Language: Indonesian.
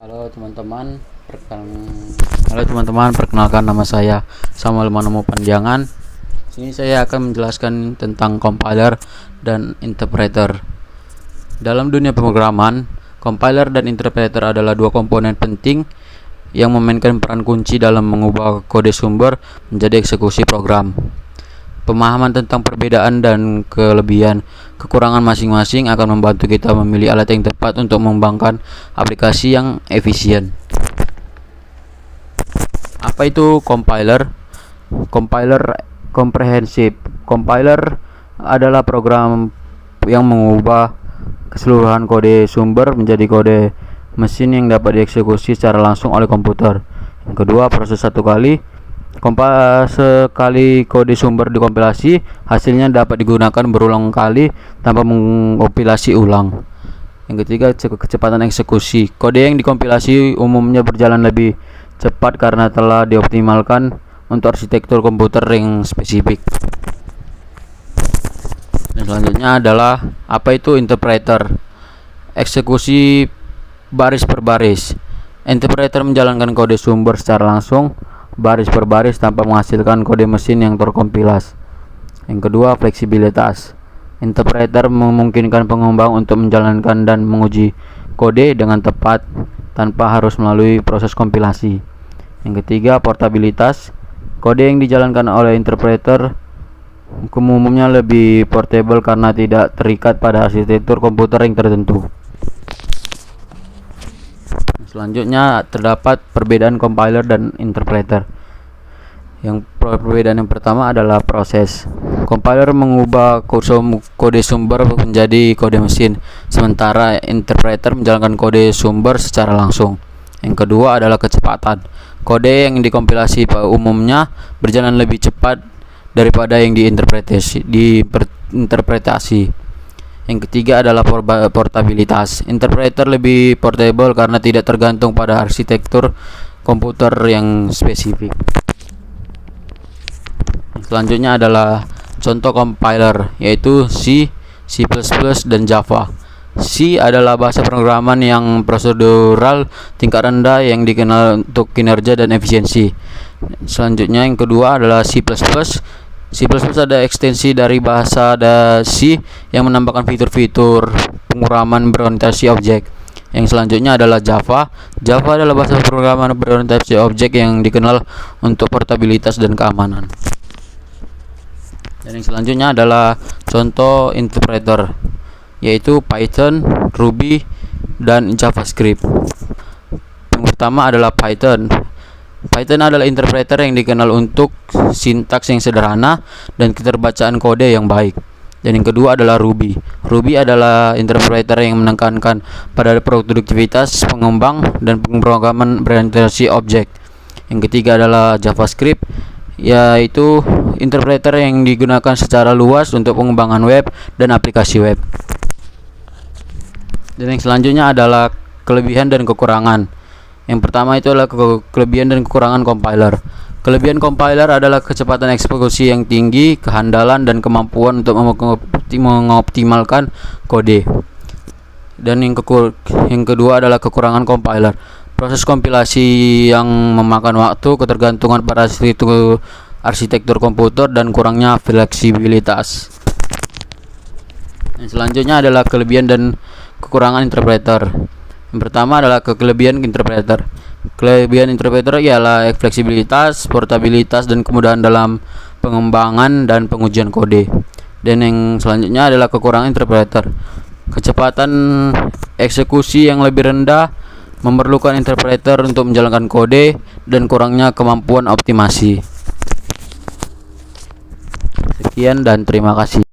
Halo teman-teman, perkenalkan nama saya Samuel Manomo Panjangan. Sini saya akan menjelaskan tentang compiler dan interpreter. Dalam dunia pemrograman, compiler dan interpreter adalah dua komponen penting yang memainkan peran kunci dalam mengubah kode sumber menjadi eksekusi program. Pemahaman tentang perbedaan dan kekurangan masing-masing akan membantu kita memilih alat yang tepat untuk mengembangkan aplikasi yang efisien. Apa itu compiler? Compiler komprehensif. Compiler adalah program yang mengubah keseluruhan kode sumber menjadi kode mesin yang dapat dieksekusi secara langsung oleh komputer. Yang kedua, proses sekali kode sumber dikompilasi, hasilnya dapat digunakan berulang kali tanpa mengompilasi ulang. Yang ketiga, kecepatan eksekusi. Kode yang dikompilasi umumnya berjalan lebih cepat karena telah dioptimalkan untuk arsitektur komputer yang spesifik. Dan selanjutnya adalah apa itu interpreter? Eksekusi baris per baris. Interpreter menjalankan kode sumber secara langsung baris per baris tanpa menghasilkan kode mesin yang terkompilas. Yang kedua, fleksibilitas. Interpreter memungkinkan pengembang untuk menjalankan dan menguji kode dengan tepat tanpa harus melalui proses kompilasi. Yang ketiga, portabilitas. Kode yang dijalankan oleh interpreter umumnya lebih portable karena tidak terikat pada arsitektur komputer yang tertentu. Selanjutnya terdapat perbedaan compiler dan interpreter. Yang perbedaan yang pertama adalah proses. Compiler mengubah kode sumber menjadi kode mesin, sementara interpreter menjalankan kode sumber secara langsung. Yang kedua adalah kecepatan. Kode yang dikompilasi umumnya berjalan lebih cepat daripada yang diinterpretasi. Yang ketiga adalah portabilitas. Interpreter lebih portable karena tidak tergantung pada arsitektur komputer yang spesifik. Selanjutnya adalah contoh compiler, yaitu C, C++, dan Java. C adalah bahasa pemrograman yang prosedural tingkat rendah yang dikenal untuk kinerja dan efisiensi. Selanjutnya yang kedua adalah C++. C++ ada ekstensi dari bahasa C yang menambahkan fitur-fitur pemrograman berorientasi objek. Yang selanjutnya adalah Java. Java adalah bahasa pemrograman berorientasi objek yang dikenal untuk portabilitas dan keamanan. Dan yang selanjutnya adalah contoh interpreter, yaitu Python, Ruby, dan JavaScript. Yang pertama adalah Python. Python adalah interpreter yang dikenal untuk sintaks yang sederhana dan keterbacaan kode yang baik. Dan yang kedua adalah Ruby. Ruby adalah interpreter yang menekankan pada produktivitas pengembang dan pemrograman berorientasi objek. Yang ketiga adalah JavaScript, yaitu interpreter yang digunakan secara luas untuk pengembangan web dan aplikasi web. Dan yang selanjutnya adalah kelebihan dan kekurangan. Yang pertama itu adalah kelebihan dan kekurangan compiler. Kelebihan compiler adalah kecepatan eksekusi yang tinggi, kehandalan, dan kemampuan untuk mengoptimalkan kode. Dan yang kedua adalah kekurangan compiler. Proses kompilasi yang memakan waktu, ketergantungan pada arsitektur komputer, dan kurangnya fleksibilitas. Yang selanjutnya adalah kelebihan dan kekurangan interpreter. Yang pertama adalah kelebihan interpreter. Kelebihan interpreter ialah fleksibilitas, portabilitas, dan kemudahan dalam pengembangan dan pengujian kode. Dan yang selanjutnya adalah kekurangan interpreter. Kecepatan eksekusi yang lebih rendah, memerlukan interpreter untuk menjalankan kode, dan kurangnya kemampuan optimasi. Sekian dan terima kasih.